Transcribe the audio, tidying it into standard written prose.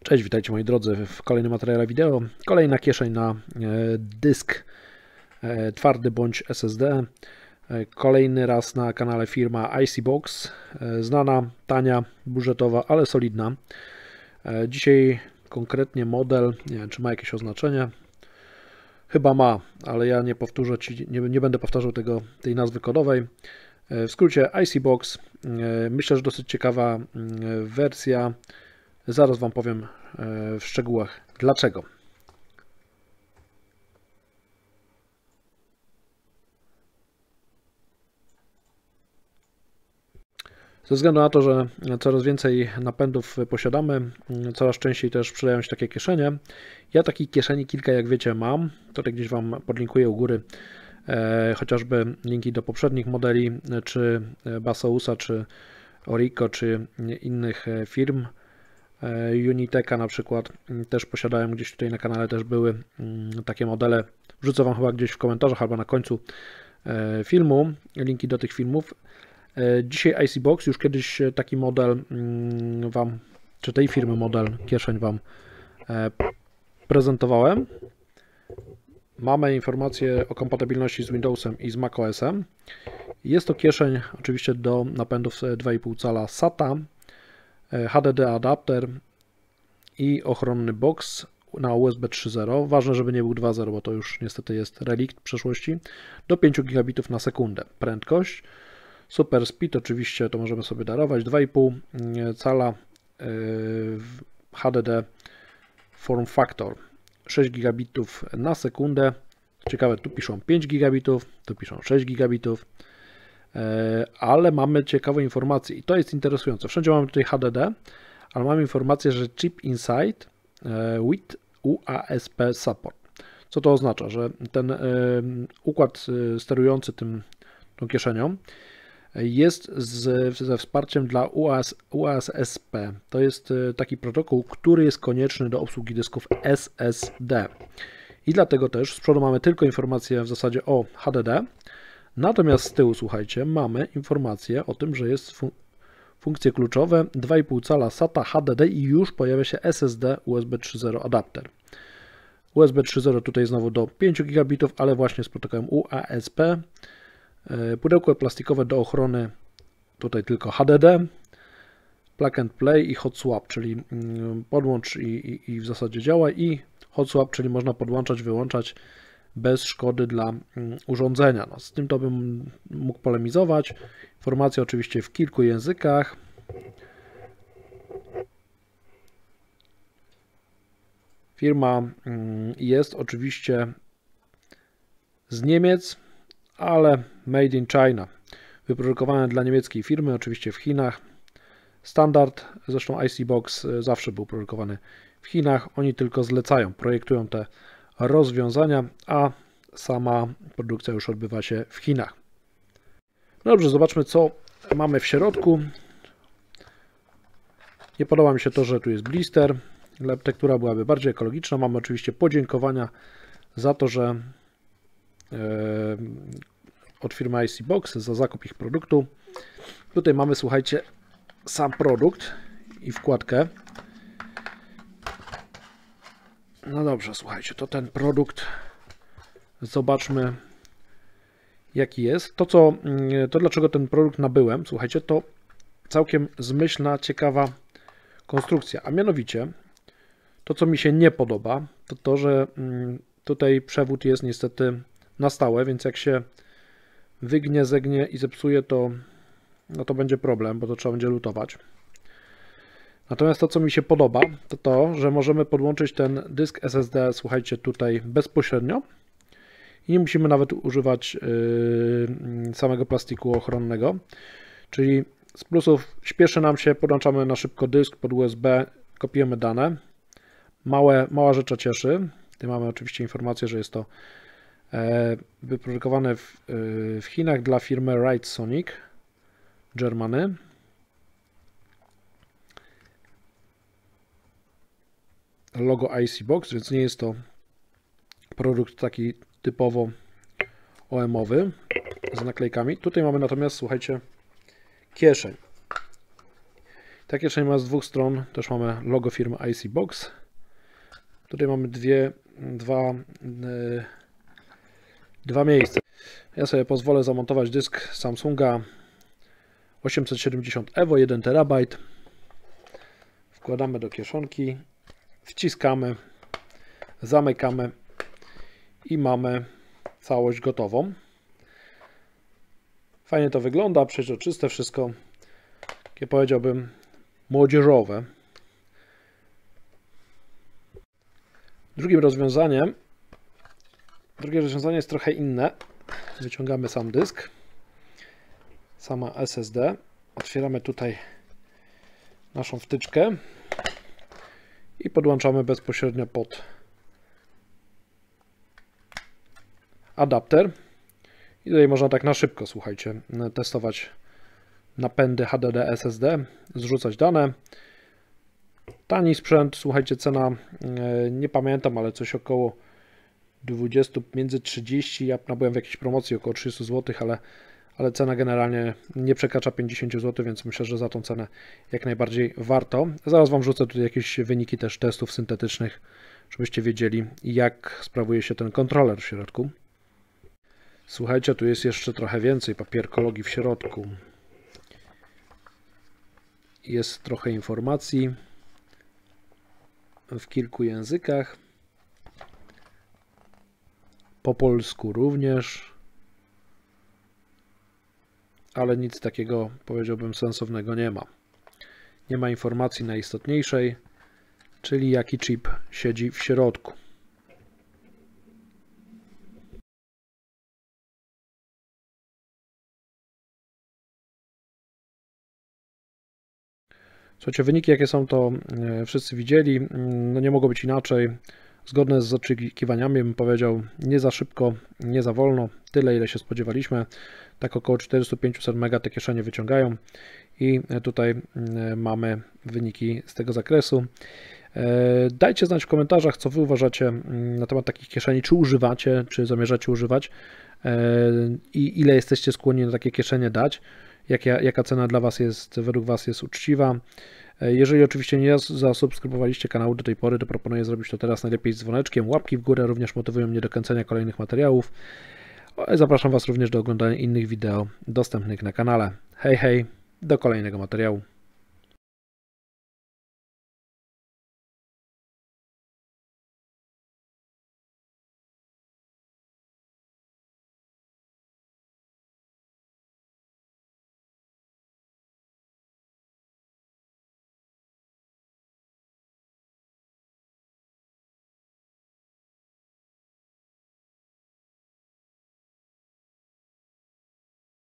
Cześć, witajcie moi drodzy w kolejnym materiale wideo. Kolejna kieszeń na dysk twardy bądź SSD. Kolejny raz na kanale firma Icebox. Znana, tania, budżetowa, ale solidna. Dzisiaj konkretnie model, nie wiem czy ma jakieś oznaczenie. Chyba ma, ale ja nie powtórzę nie będę powtarzał tej nazwy kodowej. W skrócie Icebox. Myślę, że dosyć ciekawa wersja. Zaraz Wam powiem w szczegółach dlaczego. Ze względu na to, że coraz więcej napędów posiadamy, coraz częściej też przydają się takie kieszenie. Ja takich kieszeni kilka, jak wiecie, mam. Tutaj gdzieś Wam podlinkuję u góry chociażby linki do poprzednich modeli, czy Basousa, czy Orico, czy innych firm. Uniteka na przykład też posiadałem, gdzieś tutaj na kanale też były takie modele. Wrzucę Wam chyba gdzieś w komentarzach albo na końcu filmu linki do tych filmów. Dzisiaj Icebox, już kiedyś taki model Wam, czy tej firmy model kieszeń Wam prezentowałem. Mamy informacje o kompatybilności z Windowsem i z macOSem. Jest to kieszeń oczywiście do napędów 2,5 cala SATA, HDD adapter i ochronny box na USB 3.0. Ważne, żeby nie był 2.0, bo to już niestety jest relikt przeszłości. Do 5 gigabitów na sekundę prędkość. Super speed oczywiście to możemy sobie darować. 2,5 cala HDD form factor 6 gigabitów na sekundę. Ciekawe, tu piszą 5 gigabitów, tu piszą 6 gigabitów. Ale mamy ciekawe informacje i to jest interesujące. Wszędzie mamy tutaj HDD, ale mamy informację, że chip inside with UASP support. Co to oznacza? Że ten układ sterujący tą kieszenią jest ze wsparciem dla UASP. To jest taki protokół, który jest konieczny do obsługi dysków SSD. I dlatego też z przodu mamy tylko informację w zasadzie o HDD. Natomiast z tyłu, słuchajcie, mamy informację o tym, że jest funkcje kluczowe 2,5 cala SATA HDD i już pojawia się SSD USB 3.0 adapter. USB 3.0 tutaj znowu do 5 gigabitów, ale właśnie z protokołem UASP. Pudełko plastikowe do ochrony, tutaj tylko HDD, plug and play i hot swap, czyli podłącz i w zasadzie działa, i hot swap, czyli można podłączać, wyłączać bez szkody dla urządzenia. No, z tym to bym mógł polemizować. Informacje oczywiście w kilku językach. Firma jest oczywiście z Niemiec, ale made in China. Wyprodukowane dla niemieckiej firmy, oczywiście w Chinach. Standard, zresztą Icebox zawsze był produkowany w Chinach. Oni tylko zlecają, projektują te rozwiązania, a sama produkcja już odbywa się w Chinach. Dobrze, zobaczmy co mamy w środku. Nie podoba mi się to, że tu jest blister. Tektura byłaby bardziej ekologiczna. Mamy oczywiście podziękowania za to, że od firmy Icebox za zakup ich produktu. Tutaj mamy, słuchajcie, sam produkt i wkładkę. No dobrze, słuchajcie, to ten produkt. Zobaczmy, jaki jest. To dlaczego ten produkt nabyłem, słuchajcie, to całkiem zmyślna, ciekawa konstrukcja. A mianowicie, to co mi się nie podoba, to to, że tutaj przewód jest niestety na stałe, więc jak się wygnie, zegnie i zepsuje, to będzie problem, bo to trzeba będzie lutować. Natomiast to, co mi się podoba, to to, że możemy podłączyć ten dysk SSD, słuchajcie, tutaj bezpośrednio i nie musimy nawet używać samego plastiku ochronnego. Czyli z plusów śpieszy nam się, podłączamy na szybko dysk pod USB, kopiujemy dane. Mała rzecz cieszy. Tutaj mamy oczywiście informację, że jest to wyprodukowane w Chinach dla firmy Wrightsonic Germany. Logo Icebox, więc nie jest to produkt taki typowo OM-owy z naklejkami. Tutaj mamy natomiast, słuchajcie, kieszeń. Ta kieszeń ma z dwóch stron, też mamy logo firmy IC Box. Tutaj mamy dwa miejsca. Ja sobie pozwolę zamontować dysk Samsunga 870 EVO 1 TB. Wkładamy do kieszonki, wciskamy, zamykamy i mamy całość gotową. Fajnie to wygląda, przeźroczyste wszystko, takie powiedziałbym młodzieżowe. Drugie rozwiązanie jest trochę inne. Wyciągamy sam dysk, sama SSD, otwieramy tutaj naszą wtyczkę i podłączamy bezpośrednio pod adapter. I tutaj można tak na szybko, słuchajcie, testować napędy HDD, SSD, zrzucać dane. Tani sprzęt, słuchajcie, cena, nie pamiętam, ale coś około 20, między 30, ja nabyłem w jakiejś promocji około 30 zł, ale cena generalnie nie przekracza 50 zł, więc myślę, że za tą cenę jak najbardziej warto. Zaraz Wam wrzucę tutaj jakieś wyniki też testów syntetycznych, żebyście wiedzieli, jak sprawuje się ten kontroler w środku. Słuchajcie, tu jest jeszcze trochę więcej papierkologii w środku. Jest trochę informacji w kilku językach. Po polsku również. Ale nic takiego, powiedziałbym, sensownego nie ma. Nie ma informacji najistotniejszej, czyli jaki chip siedzi w środku. Słuchajcie, wyniki jakie są, to wszyscy widzieli. No nie mogło być inaczej. Zgodne z oczekiwaniami, bym powiedział, nie za szybko, nie za wolno, tyle ile się spodziewaliśmy. Tak około 400-500 MB te kieszenie wyciągają i tutaj mamy wyniki z tego zakresu. Dajcie znać w komentarzach, co Wy uważacie na temat takich kieszeni, czy używacie, czy zamierzacie używać i ile jesteście skłonni na takie kieszenie dać, jaka cena dla Was jest, według Was jest uczciwa. Jeżeli oczywiście nie zasubskrybowaliście kanału do tej pory, to proponuję zrobić to teraz, najlepiej z dzwoneczkiem. Łapki w górę również motywują mnie do kręcenia kolejnych materiałów. Zapraszam Was również do oglądania innych wideo dostępnych na kanale. Hej, hej, do kolejnego materiału.